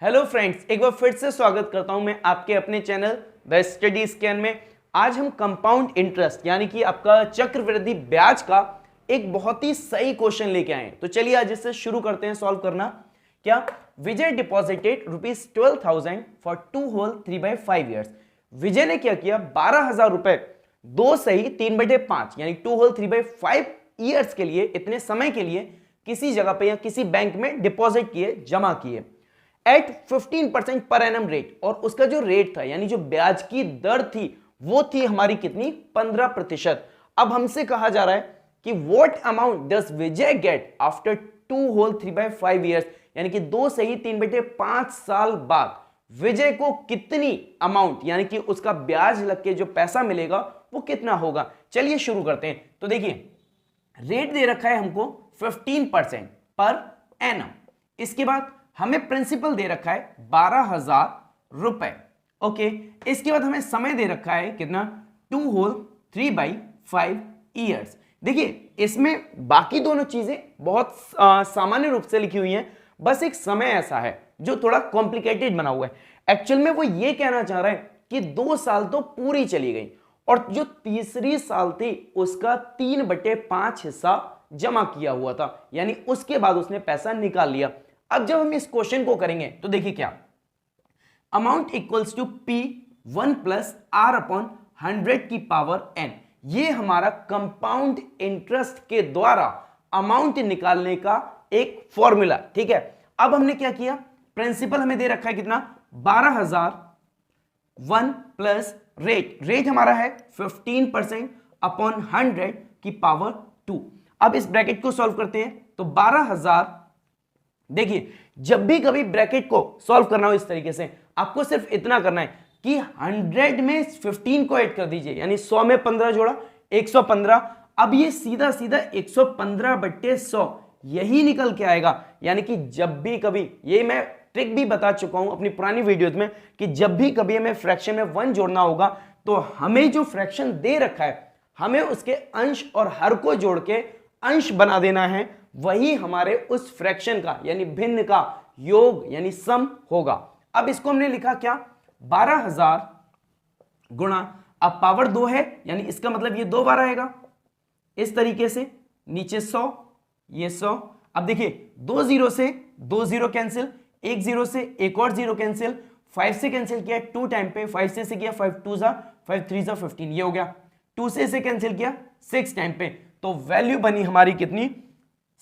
Hello friends, एक बार फिर से स्वागत करता हूं मैं आपके अपने चैनल द स्टडी स्कैन में। आज हम कंपाउंड इंटरेस्ट यानी कि आपका चक्रवृद्धि ब्याज का एक बहुत ही सही क्वेश्चन लेके आए हैं। तो चलिए आज इससे शुरू करते हैं सॉल्व करना। क्या विजय डिपॉजिटेड ₹12,000 फॉर 2 होल 3/5 ईयर्स। विजय ने क्या किया, 12,000 रुपए 2 सही 3/5 यानी 2 होल 3/5 ईयर्स के लिए, इतने समय के लिए किसी जगह पे या किसी बैंक में डिपॉजिट किए, जमा किए एट 15% पर एनम रेट। और उसका जो रेट था यानी जो ब्याज की दर थी वो थी हमारी कितनी, 15%। अब हमसे कहा जा रहा है कि what amount does Vijay get after 2 whole 3/5 years, यानी कि 2 सही 3/5 साल बाद विजय को कितनी अमाउंट यानी कि उसका ब्याज लग के जो पैसा मिलेगा वो कितना होगा। चलिए शुरू करते हैं। तो देखिए रेट दे रखा है हमको 15% पर एनम। इसके बाद हमें प्रिंसिपल दे रखा है 12,000 रुपए। ओके, इसके बाद हमें समय दे रखा है कितना, 2 होल 3/5 ईयर्स। देखिए इसमें बाकी दोनों चीजें बहुत सामान्य रूप से लिखी हुई हैं, बस एक समय ऐसा है जो थोड़ा कॉम्प्लिकेटेड बना हुआ है। एक्चुअल में वो ये कहना चाह रहा है कि 2 साल तो पूरी चली गई और जो तीसरी साल थी उसका 3/5 हिस्सा जमा किया हुआ था, यानी उसके बाद उसने पैसा निकाल लिया। अब जब हम इस क्वेश्चन को करेंगे तो देखिए क्या, amount equals to P1 plus R upon 100 की पावर n। ये हमारा कंपाउंड इंटरेस्ट के द्वारा अमाउंट निकालने का एक फॉर्मूला, ठीक है। अब हमने क्या किया, प्रिंसिपल हमें दे रखा है कितना, 12,000 प्लस रेट हमारा है 15% अपॉन 100 की पावर 2। अब इस ब्रैकेट को सॉल्व करते हैं तो 12,000। देखिए जब भी कभी ब्रैकेट को सॉल्व करना हो इस तरीके से, आपको सिर्फ इतना करना है कि 100 में 15 को ऐड कर दीजिए, यानी 100 में 15 जोड़ा 115। अब ये सीधा सीधा 115/100 यही निकल के आएगा। यानी कि जब भी कभी, ये मैं ट्रिक भी बता चुका हूं अपनी पुरानी वीडियोज में, कि जब भी कभी हमें फ्रैक्शन में 1 जोड़ना होगा तो हमें जो फ्रैक्शन दे रखा है हमें उसके अंश और हर को जोड़ के अंश बना देना है, वही हमारे उस फ्रैक्शन का यानी भिन्न का योग यानी सम होगा। अब इसको हमने लिखा क्या, 12,000 गुणा, अब पावर 2 है यानी इसका मतलब ये 2 बार आएगा इस तरीके से, नीचे 100 ये 100। अब देखिए 2 0 से 2 0 कैंसिल, 1 0 से एक और 0 कैंसिल, 5 से कैंसिल किया 2 टाइम पे, 5 से किया 5 2 जा 5 3 जा 15, ये हो गया। 2 से इसे कैंसिल किया 6 टाइम पे, तो वैल्यू बनी हमारी कितनी,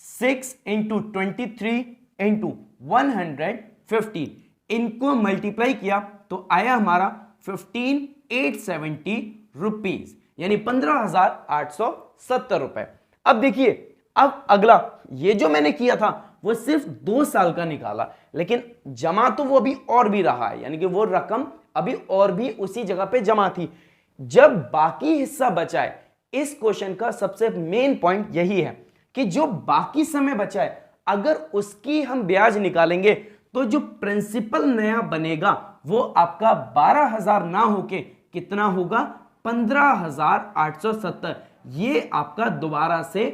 6 × 23 × 150। इनको मल्टीप्लाई किया तो आया हमारा 15,870 रुपीज, यानी 15,870 रुपए। अब देखिए, अब अगला ये जो मैंने किया था वो सिर्फ 2 साल का निकाला, लेकिन जमा तो वो अभी और भी रहा है, यानी कि वो रकम अभी और भी उसी जगह पे जमा थी। जब बाकी हिस्सा बचा है, इस क्वेश्चन का सबसे मेन पॉइंट यही है कि जो बाकी समय बचा है अगर उसकी हम ब्याज निकालेंगे तो जो प्रिंसिपल नया बनेगा वो आपका 12,000 ना होके कितना होगा, 15,870। ये आपका दोबारा से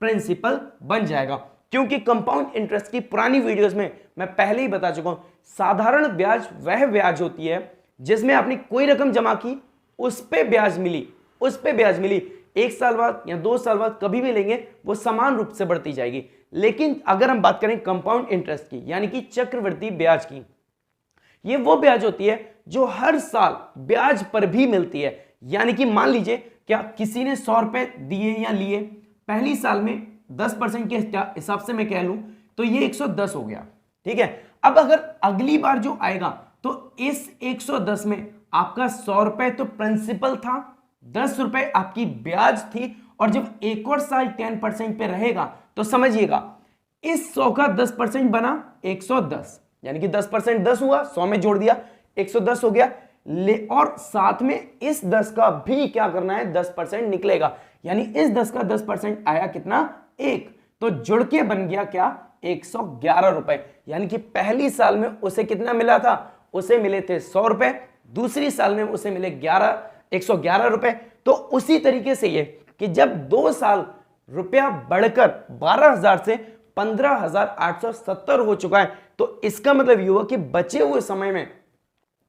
प्रिंसिपल बन जाएगा, क्योंकि कंपाउंड इंटरेस्ट की पुरानी वीडियोस में मैं पहले ही बता चुका हूं, साधारण ब्याज वह ब्याज होती है जिसमें आपने कोई रकम जमा की, उस पे ब्याज मिली 1 साल बाद या 2 साल बाद कभी भी लेंगे वो समान रूप से बढ़ती जाएगी। लेकिन अगर हम बात करें कंपाउंड इंटरेस्ट की यानी कि चक्रवृद्धि ब्याज की, ये वो ब्याज होती है जो हर साल ब्याज पर भी मिलती है। यानी कि मान लीजिए क्या किसी ने 100 रुपए दिए या लिए, पहली साल में 10% के हिसाब से मैं कह लूं तो ये 110 हो गया, ठीक है। अब अगर अगली बार जो आएगा तो इस 110 में आपका 100 रुपए तो प्रिंसिपल था, 10 रुपए आपकी ब्याज थी, और जब एक और साल 10% पे रहेगा तो समझिएगा इस 100 का 10% बना 110, यानी कि 10% 10 हुआ, 100 में जोड़ दिया 110 हो गया, और साथ में इस 10 का भी क्या करना है, 10% निकलेगा, यानी इस 10 का 10% आया कितना, 1, तो जुड़ के बन गया क्या, 111 रुपए। यानी कि पहली साल में उसे कितना मिला था, उसे मिले थे 100 रुपए, दूसरी साल में उसे मिले 111 रुपए। तो उसी तरीके से ये कि जब 2 साल रुपया बढ़कर 12,000 से 15,870 हो चुका है। तो इसका मतलब ये हुआ कि बचे हुए समय में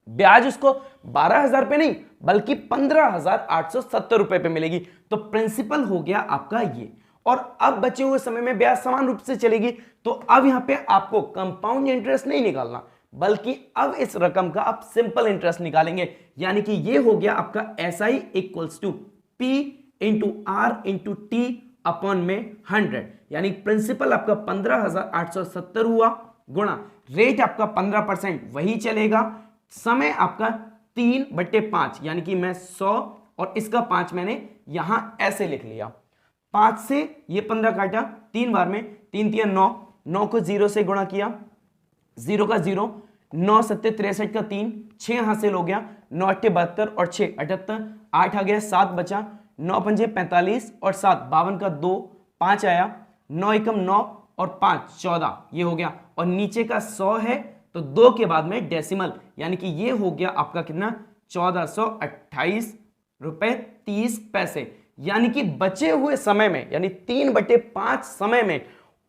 ब्याज उसको 12,000 पे नहीं बल्कि 15,870 रुपए पे मिलेगी। तो प्रिंसिपल हो गया आपका ये, और अब बचे हुए समय में ब्याज समान रूप से चलेगी। तो अब यहां पे आपको कंपाउंड इंटरेस्ट नहीं निकालना, बल्कि अब इस रकम का आप सिंपल इंटरेस्ट निकालेंगे। यानी कि ये हो गया आपका SI equals to P into R into T upon में 100, यानी प्रिंसिपल आपका 15,870 हुआ गुणा रेट आपका 15% वही चलेगा, समय आपका 3/5 यानी कि मैं 100 और इसका 5 मैंने यहां ऐसे लिख लिया। 5 से ये 15 काटा 3 बार में, 3 3 9, 9 को 0 से गुणा किया, 0 का 0, 9 7 63 का 3, 6 हासिल हो गया, 9 8 72 और 6 78, 8 आ गया, 7 बचा, 9 पंजे 45 और 7 52 का 2, 5 आया, 9 एकम 9 और 5 14, ये हो गया। और नीचे का 100 है तो 2 के बाद में डेसिमल, यानी कि ये हो गया आपका कितना 1428 रुपए 30 पैसे। यानी कि बचे हुए समय में यानी 3/5 समय में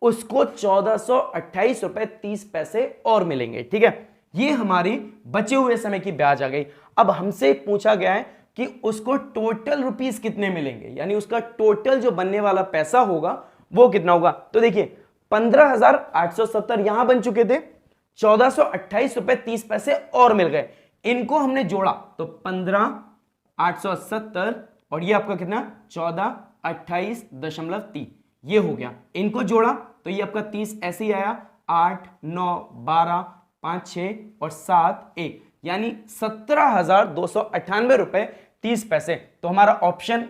उसको 1428 रुपए 30 पैसे और मिलेंगे। ठीक है, ये हमारी बचे हुए समय की ब्याज आ गई। अब हमसे पूछा गया है कि उसको टोटल रुपीस कितने मिलेंगे, यानी उसका टोटल जो बनने वाला पैसा होगा वो कितना होगा। तो देखिए 15,870 यहां बन चुके थे, 1428 रुपए 30 पैसे और मिल गए। इनको हमने जोड़ा तो 15,870 और ये आपका कितना 1428.3 ये हो गया। इनको जोड़ा तो ये आपका 30 ऐसे ही आया, 8 9 12 5 6 और 7 1, यानी 17,298 रुपए 30 पैसे। तो हमारा ऑप्शन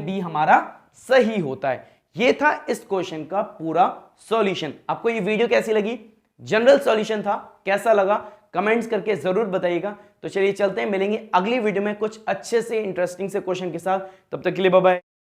बी हमारा सही होता है। ये था इस क्वेश्चन का पूरा सॉल्यूशन। आपको ये वीडियो कैसी लगी? जनरल सॉल्यूशन था, कैसा लगा कमेंट्स करके जरूर बताइएगा। तो चलिए चलते हैं, मिलेंगे अगली वीडियो में कुछ अच्छे से इंटरेस्टिंग से क्वेश्चन के साथ। तब तक के लिए बाय बाय।